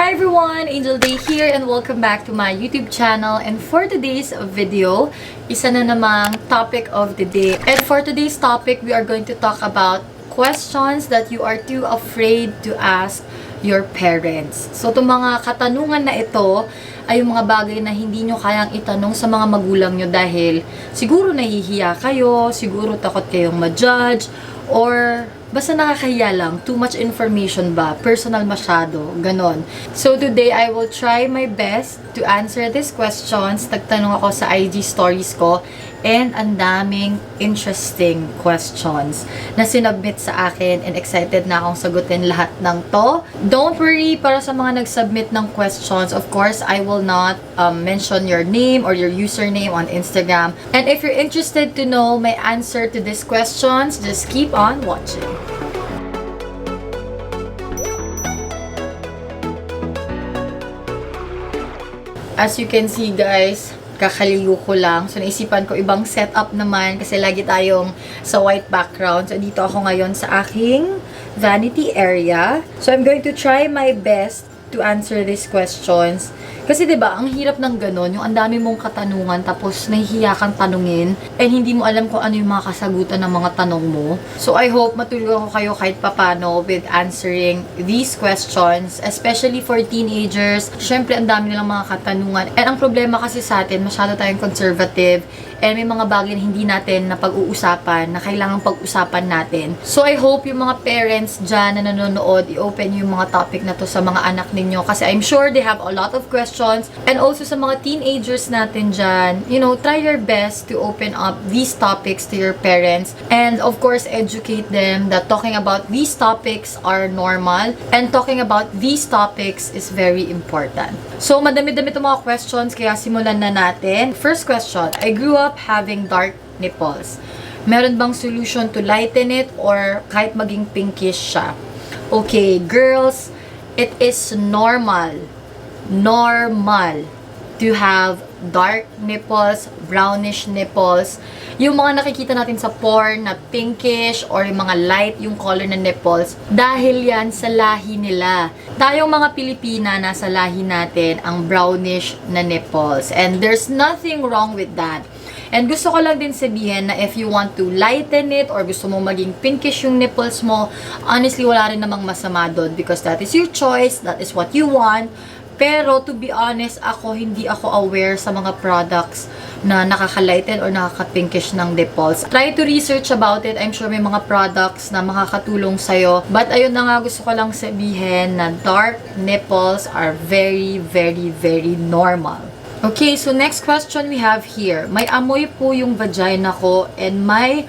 Hi everyone! Angel Day here and welcome back to my YouTube channel. And for today's video, isa na namang topic of the day. And for today's topic, we are going to talk about questions that you are too afraid to ask your parents. So, itong mga katanungan na ito ay yung mga bagay na hindi nyo kayang itanong sa mga magulang nyo dahil siguro nahihiya kayo, siguro takot kayong ma-judge, or basta nakakahiya lang, too much information ba, personal masyado, ganon. So today, I will try my best to answer these questions. Nagtanong ako sa IG stories ko and ang daming interesting questions na sinubmit sa akin and excited na akong sagutin lahat ng to. Don't worry, para sa mga nag-submit ng questions, of course, I will not mention your name or your username on Instagram. And if you're interested to know my answer to these questions, just keep on watching. As you can see guys, kakaligo ko lang. So, naisipan ko ibang setup naman kasi lagi tayong sa white background. So, dito ako ngayon sa aking vanity area. So, I'm going to try my best to answer these questions. Kasi 'di ba, ang hirap ng ganon, yung ang dami mong katanungan tapos nahihiya kang tanungin and hindi mo alam kung ano yung mga kasagutan ng mga tanong mo. So I hope matulungan ko kayo kahit papano with answering these questions, especially for teenagers. Syempre ang dami nilang mga katanungan. And ang problema kasi sa atin, masyado tayong conservative and may mga bagay na hindi natin na pag-uusapan, na kailangang pag-usapan natin. So I hope yung mga parents dyan na nanonood, i-open yung mga topic na to sa mga anak ninyo kasi I'm sure they have a lot of questions. And also sa mga teenagers natin dyan, you know, try your best to open up these topics to your parents. And of course, educate them that talking about these topics are normal. And talking about these topics is very important. So, madami-dami itong mga questions, kaya simulan na natin. First question, I grew up having dark nipples. Meron bang solution to lighten it or kahit maging pinkish siya? Okay, girls, it is normal to have dark nipples, brownish nipples. Yung mga nakikita natin sa Pore na pinkish or yung mga light yung color ng nipples, dahil yan sa lahi nila. Tayong mga Pilipina, nasa lahi natin ang brownish na nipples. And there's nothing wrong with that. And gusto ko lang din sabihin na if you want to lighten it or gusto mo maging pinkish yung nipples mo, honestly, wala rin namang masama doon because that is your choice, that is what you want. Pero, to be honest, hindi ako aware sa mga products na nakaka-lighten or nakaka-pinkish ng nipples. Try to research about it. I'm sure may mga products na makakatulong sa'yo. But, ayun na nga, gusto ko lang sabihin na dark nipples are very, very, very normal. Okay, so next question we have here. May amoy po yung vagina ko and may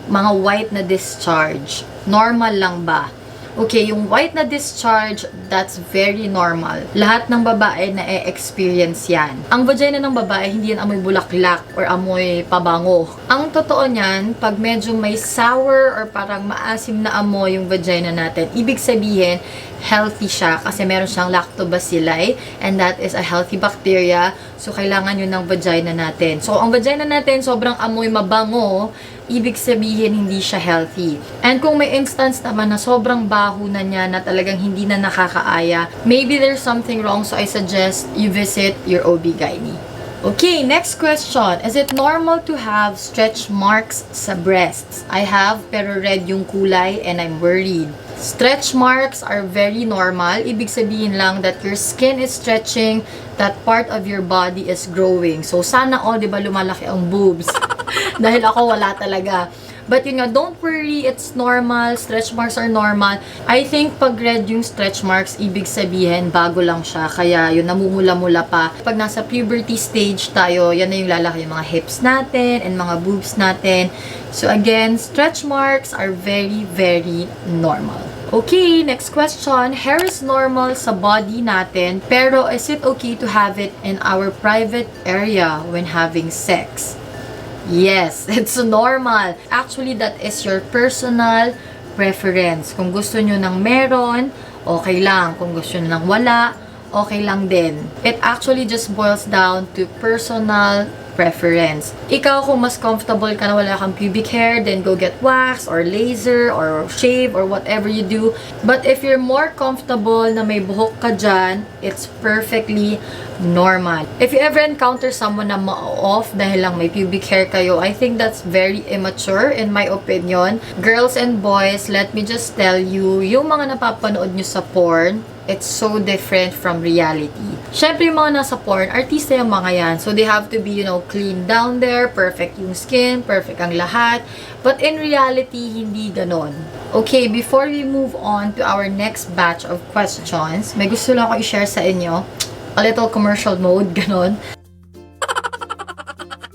mga white na discharge. Normal lang ba? Okay, yung white na discharge, that's very normal. Lahat ng babae na experience yan. Ang vagina ng babae, hindi yan amoy bulaklak or amoy pabango. Ang totoo niyan, pag medyo may sour or parang maasim na amoy yung vagina natin, ibig sabihin, healthy siya kasi meron siyang lactobacilli and that is a healthy bacteria. So, kailangan yun ng vagina natin. So, ang vagina natin, sobrang amoy mabango, ibig sabihin hindi siya healthy. And kung may instance naman na sobrang baho na niya na talagang hindi na nakakaaya, maybe there's something wrong, so I suggest you visit your OB-GYN. Okay, next question. Is it normal to have stretch marks sa breasts? I have, pero red yung kulay and I'm worried. Stretch marks are very normal. Ibig sabihin lang that your skin is stretching, that part of your body is growing. So, sana all, di ba, lumalaki ang boobs? Dahil ako wala talaga. But yun nga, don't worry, it's normal. Stretch marks are normal. I think pag red yung stretch marks, ibig sabihin, bago lang siya. Kaya yun, namumula-mula pa. Pag nasa puberty stage tayo, yan na yung lalaki yung mga hips natin and mga boobs natin. So again, stretch marks are very, very normal. Okay, next question. Hair is normal sa body natin, pero is it okay to have it in our private area when having sex? Yes, it's normal. Actually, that is your personal preference. Kung gusto nyo ng meron, okay lang. Kung gusto nyo ng wala, okay lang din. It actually just boils down to personal preference. Ikaw, kung mas comfortable ka na wala kang pubic hair, then go get wax or laser or shave or whatever you do. But if you're more comfortable na may buhok ka dyan, it's perfectly normal. If you ever encounter someone na ma-off dahil lang may pubic hair kayo, I think that's very immature in my opinion. Girls and boys, let me just tell you, yung mga napapanood nyo sa porn, it's so different from reality. Syempre, yung mga nasa porn, artista yung mga yan. So, they have to be, you know, clean down there, perfect yung skin, perfect ang lahat. But in reality, hindi ganon. Okay, before we move on to our next batch of questions, may gusto lang ako i-share sa inyo. A little commercial mode, ganon.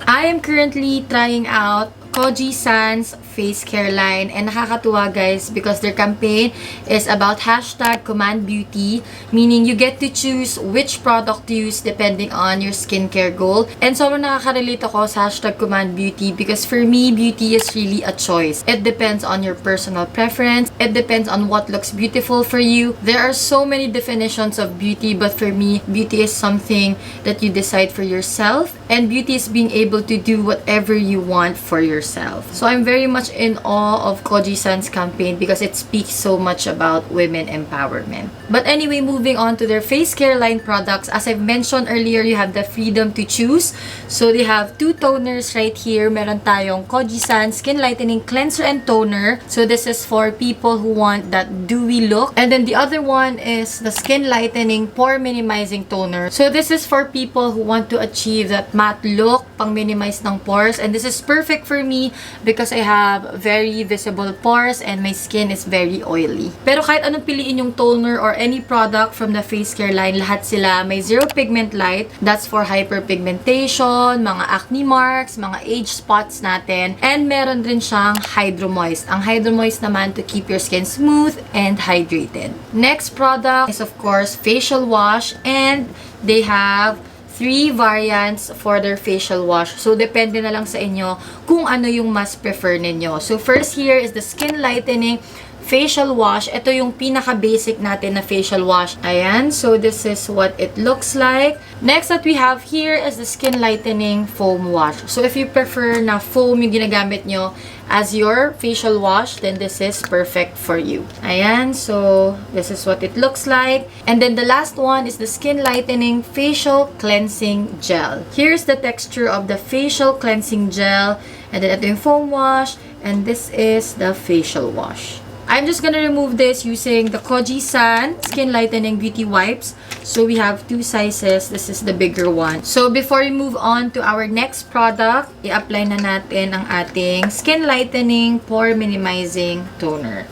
I am currently trying out Kojiesan's face care line, and nakakatuwa guys because their campaign is about #CommandBeauty, meaning you get to choose which product to use depending on your skincare goal. And sobrang nakaka-relate ako sa #CommandBeauty because for me, beauty is really a choice. It depends on your personal preference. It depends on what looks beautiful for you. There are so many definitions of beauty, but for me, beauty is something that you decide for yourself, and beauty is being able to do whatever you want for yourself. So I'm very much in awe of Kojiesan's campaign because it speaks so much about women empowerment. But anyway, moving on to their face care line products, as I've mentioned earlier, you have the freedom to choose. So they have 2 toners right here. Meron tayong Kojiesan Skin Lightening Cleanser and Toner. So this is for people who want that dewy look. And then the other one is the Skin Lightening Pore Minimizing Toner. So this is for people who want to achieve that matte look, pang minimize ng pores. And this is perfect for me because I have very visible pores and my skin is very oily. Pero kahit anong piliin yung toner or any product from the face care line, lahat sila may zero pigment light. That's for hyperpigmentation, mga acne marks, mga age spots natin. And meron rin siyang Hydro Moist. Ang Hydro Moist naman to keep your skin smooth and hydrated. Next product is of course facial wash, and they have 3 variants for their facial wash. So, depende na lang sa inyo kung ano yung mas prefer ninyo. So, first here is the Skin Lightening Facial Wash. Ito yung pinaka-basic natin na facial wash. Ayan. So, this is what it looks like. Next that we have here is the Skin Lightening Foam Wash. So, if you prefer na foam yung ginagamit nyo as your facial wash, then this is perfect for you. Ayan, so this is what it looks like. And then the last one is the Skin Lightening Facial Cleansing Gel. Here's the texture of the facial cleansing gel. And then ito yung foam wash. And this is the facial wash. I'm just gonna remove this using the Kojiesan Skin Lightening Beauty Wipes. So we have 2 sizes. This is the bigger one. So before we move on to our next product, i-apply na natin ang ating Skin Lightening Pore Minimizing Toner.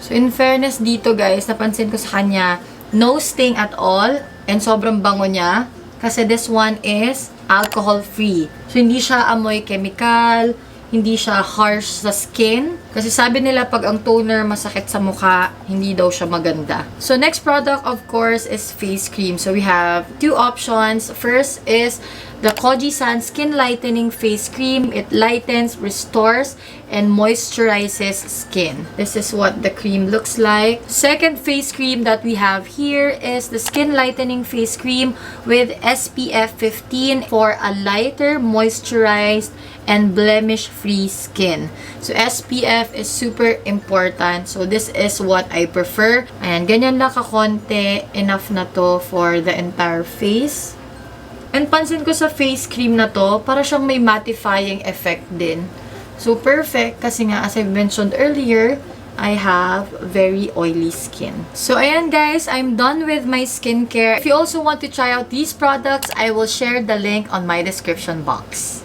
So in fairness dito guys, napansin ko sa kanya, no sting at all. And sobrang bango niya. Kasi this one is alcohol-free. So hindi siya amoy chemical, hindi siya harsh sa skin. Kasi sabi nila pag ang toner masakit sa mukha, hindi daw siya maganda. So next product of course is face cream. So we have 2 options. First is the Kojiesan Skin Lightening Face Cream. It lightens, restores, and moisturizes skin. This is what the cream looks like. Second face cream that we have here is the Skin Lightening Face Cream with SPF 15 for a lighter, moisturized, and blemish-free skin. So, SPF is super important. So, this is what I prefer. Ayan, ganyan lang kakonte. Enough na to for the entire face. And pansin ko sa face cream na to, para siyang may mattifying effect din. So, perfect. Kasi nga, as I mentioned earlier, I have very oily skin. So, ayan guys, I'm done with my skincare. If you also want to try out these products, I will share the link on my description box.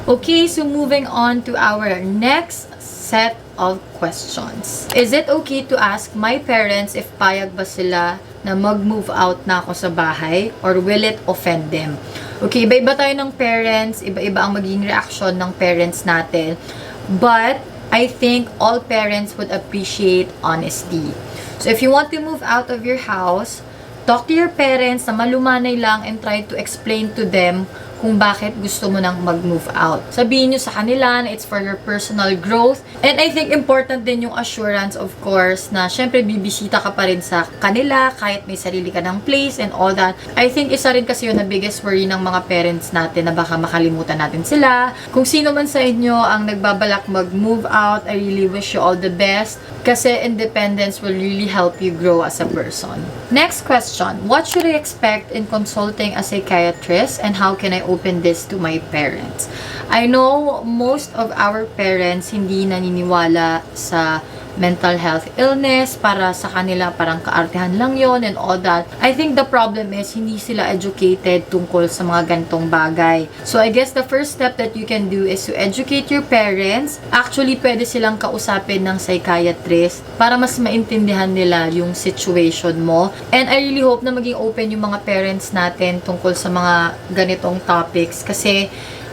Okay, so moving on to our next set of questions. Is it okay to ask my parents if payag ba sila na mag-move out na ako sa bahay, or will it offend them? Okay, iba-iba tayo ng parents, iba-iba ang magiging reaction ng parents natin. But I think all parents would appreciate honesty. So if you want to move out of your house, talk to your parents na malumanay lang and try to explain to them kung bakit gusto mo nang mag-move out. Sabihin nyo sa kanila na it's for your personal growth. And I think important din yung assurance, of course, na syempre bibisita ka pa rin sa kanila kahit may sarili ka ng place and all that. I think isa rin kasi yun na biggest worry ng mga parents natin na baka makalimutan natin sila. Kung sino man sa inyo ang nagbabalak mag-move out, I really wish you all the best kasi independence will really help you grow as a person. Next question, what should I expect in consulting a psychiatrist and how can I open this to my parents? I know most of our parents hindi naniniwala sa mental health illness, para sa kanila parang kaartehan lang yon and all that. I think the problem is hindi sila educated tungkol sa mga gantong bagay. So I guess the first step that you can do is to educate your parents. Actually, pwede silang kausapin ng psychiatrist para mas maintindihan nila yung situation mo. And I really hope na maging open yung mga parents natin tungkol sa mga ganitong topics kasi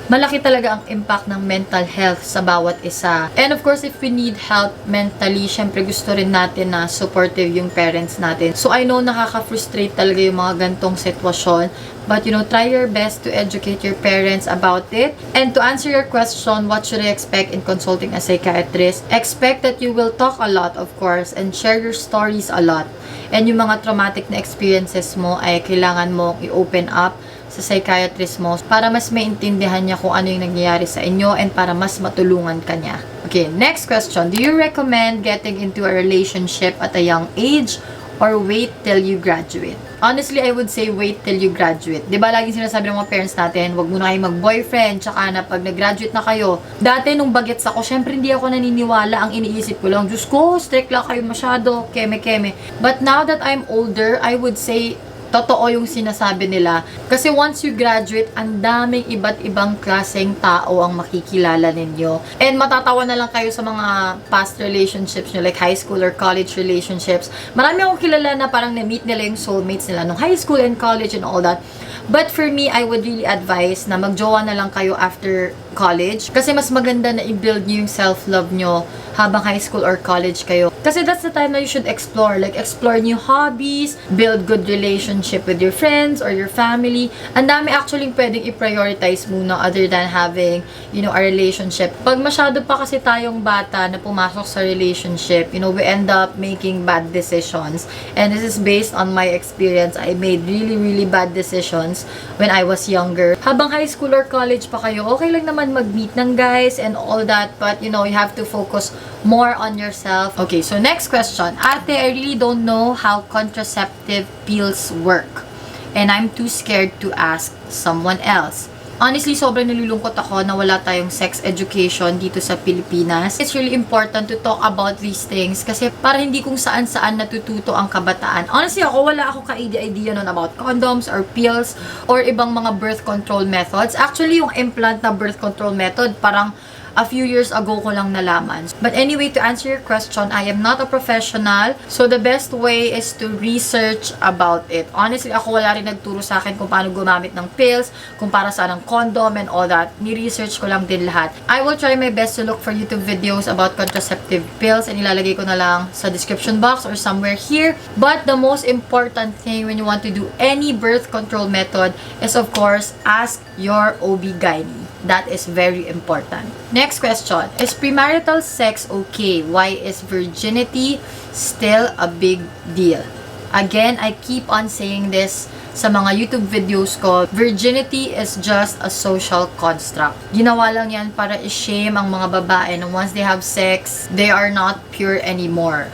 malaki talaga ang impact ng mental health sa bawat isa. And of course, if we need help mentally, syempre gusto rin natin na supportive yung parents natin. So I know nakaka-frustrate talaga yung mga gantong sitwasyon. But try your best to educate your parents about it. And to answer your question, what should I expect in consulting a psychiatrist? Expect that you will talk a lot, of course, and share your stories a lot. And yung mga traumatic na experiences mo ay kailangan mo i-open up sa psychiatrist mo para mas maintindihan niya kung ano yung nangyayari sa inyo and para mas matulungan ka niya. Okay, next question. Do you recommend getting into a relationship at a young age or wait till you graduate? Honestly, I would say wait till you graduate. Diba laging sinasabi ng mga parents natin, wag muna kayo mag-boyfriend, tsaka na pag nag-graduate na kayo. Dati nung bagets ako, syempre hindi ako naniniwala. Ang iniisip ko lang, Diyos ko, strict lang kayo masyado, keme-keme. But now that I'm older, I would say totoo yung sinasabi nila. Kasi once you graduate, ang daming iba't ibang klaseng tao ang makikilala ninyo. And matatawa na lang kayo sa mga past relationships nyo, like high school or college relationships. Marami akong kilala na parang na-meet nila yung soulmates nila nung high school and college and all that. But for me, I would really advise na magjowa na lang kayo after college. Kasi mas maganda na i-build nyo yung self-love nyo habang high school or college kayo. Kasi that's the time na you should explore. Like, explore new hobbies, build good relationship with your friends or your family. Ang dami actually pwedeng i-prioritize muna other than having, a relationship. Pag masyado pa kasi tayong bata na pumasok sa relationship, we end up making bad decisions. And this is based on my experience. I made really, really bad decisions when I was younger. Habang high school or college pa kayo, okay lang naman mag-meet ng guys and all that. But, you have to focus more on yourself. Okay, so next question. Ate, I really don't know how contraceptive pills work. And I'm too scared to ask someone else. Honestly, sobrang nalulungkot ako na wala tayong sex education dito sa Pilipinas. It's really important to talk about these things kasi para hindi kung saan-saan natututo ang kabataan. Honestly, wala ako ka-idea nun about condoms or pills or ibang mga birth control methods. Actually, yung implant na birth control method, parang a few years ago ko lang nalaman. But anyway, to answer your question, I am not a professional. So the best way is to research about it. Honestly, ako wala rin nagturo sa akin kung paano gumamit ng pills, kung para saan ang condom and all that. Ni-research ko lang din lahat. I will try my best to look for YouTube videos about contraceptive pills and ilalagay ko na lang sa description box or somewhere here. But the most important thing when you want to do any birth control method is, of course, ask your OB-GYN. That is very important. Next question. Is premarital sex okay? Why is virginity still a big deal? Again, I keep on saying this sa mga YouTube videos ko. Virginity is just a social construct. Ginawa lang yan para i-shame ang mga babae na once they have sex, they are not pure anymore.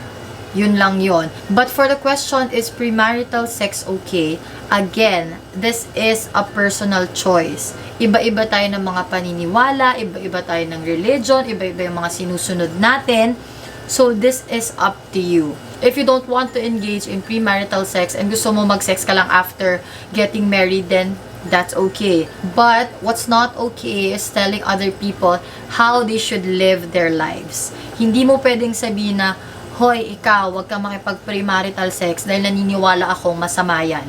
Yun lang yun. But for the question, is premarital sex okay? Again, this is a personal choice. Iba-iba tayo ng mga paniniwala, iba-iba tayo ng religion, iba-iba yung mga sinusunod natin. So, this is up to you. If you don't want to engage in premarital sex and gusto mo mag-sex ka lang after getting married, then that's okay. But what's not okay is telling other people how they should live their lives. Hindi mo pwedeng sabihin na, hoy, ikaw, wag kang makipag-premarital sex dahil naniniwala akong masama yan.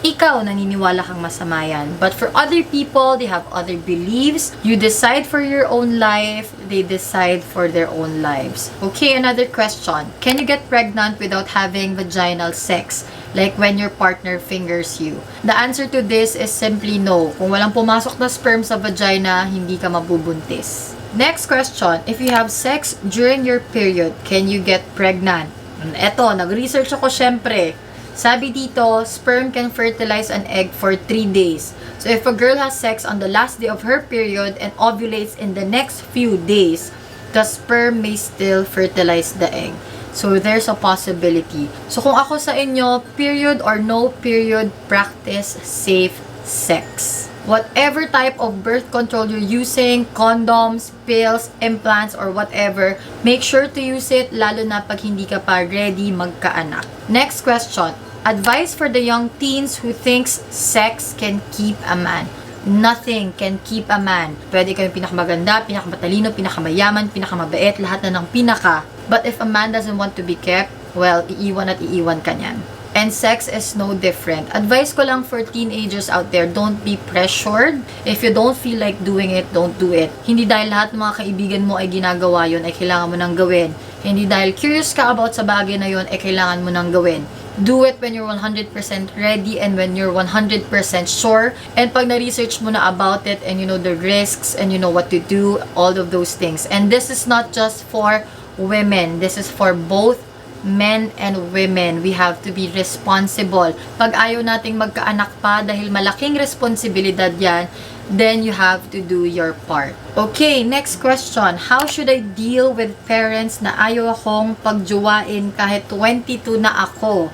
ikaw naniniwala kang masama yan. But for other people, they have other beliefs. You decide for your own life, they decide for their own lives. Okay, another question. Can you get pregnant without having vaginal sex? Like when your partner fingers you? The answer to this is simply no. Kung walang pumasok na sperm sa vagina, hindi ka mabubuntis. Next question. If you have sex during your period, can you get pregnant? Eto, nag-research ako syempre. Sabi dito, sperm can fertilize an egg for 3 days. So if a girl has sex on the last day of her period and ovulates in the next few days, the sperm may still fertilize the egg. So there's a possibility. So kung ako sa inyo, period or no period, practice safe sex. Whatever type of birth control you're using, condoms, pills, implants, or whatever, make sure to use it lalo na pag hindi ka pa ready magkaanak. Next question. Advice for the young teens who thinks sex can keep a man. Nothing can keep a man. Pwede kayo pinakamaganda, pinakamatalino, pinakamayaman, pinakamabait, lahat na ng pinaka. But if a man doesn't want to be kept, well, iiwan at iiwan ka niyan. And sex is no different. Advice ko lang for teenagers out there, don't be pressured. If you don't feel like doing it, don't do it. Hindi dahil lahat ng mga kaibigan mo ay ginagawa yun, ay kailangan mo nang gawin. Hindi dahil curious ka about sa bagay na yun, ay kailangan mo nang gawin. Do it when you're 100% ready and when you're 100% sure. And pag na-research mo na about it and you know the risks and you know what to do, all of those things. And this is not just for women. This is for both men and women. We have to be responsible. Pag ayaw nating magkaanak pa dahil malaking responsibilidad yan, then you have to do your part. Okay, next question. How should I deal with parents na ayaw akong pagjuwain kahit 22 na ako?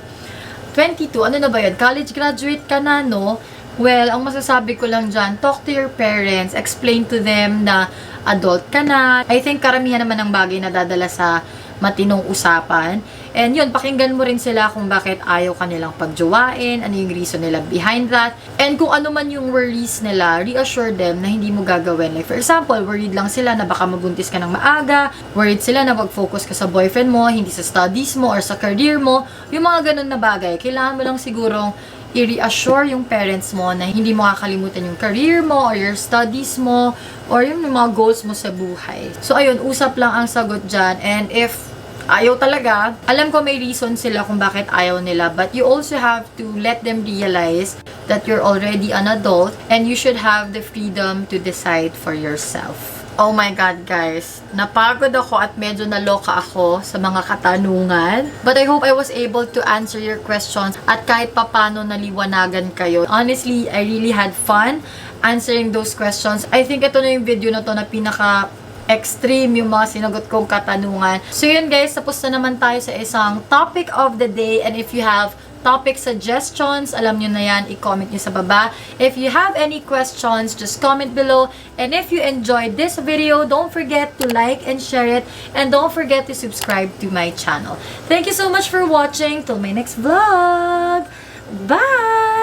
22, ano na ba yun? College graduate ka na, no? Well, ang masasabi ko lang dyan, talk to your parents, explain to them na adult ka na. I think karamihan naman ng bagay na dadala sa matinong usapan. And yun, pakinggan mo rin sila kung bakit ayaw ka nilang pagjowain, ano yung reason nila behind that. And kung ano man yung worries nila, reassure them na hindi mo gagawin. Like for example, worried lang sila na baka mabuntis ka ng maaga, worried sila na mag-focus ka sa boyfriend mo, hindi sa studies mo or sa career mo. Yung mga ganun na bagay, kailangan mo lang sigurong i-reassure yung parents mo na hindi mo kakalimutan yung career mo or your studies mo or yung mga goals mo sa buhay. So ayun, usap lang ang sagot dyan. And if ayaw talaga, alam ko may reason sila kung bakit ayaw nila, but you also have to let them realize that you're already an adult and you should have the freedom to decide for yourself. Oh my God, guys. Napagod ako at medyo naloka ako sa mga katanungan. But I hope I was able to answer your questions at kahit papano naliwanagan kayo. Honestly, I really had fun answering those questions. I think ito na yung video na to na extreme yung mga sinagot kong katanungan. So yun guys, tapos na naman tayo sa isang topic of the day. And if you have topic suggestions, alam nyo na yan, i-comment nyo sa baba. If you have any questions, just comment below. And if you enjoyed this video, don't forget to like and share it. And don't forget to subscribe to my channel. Thank you so much for watching. Till my next vlog. Bye!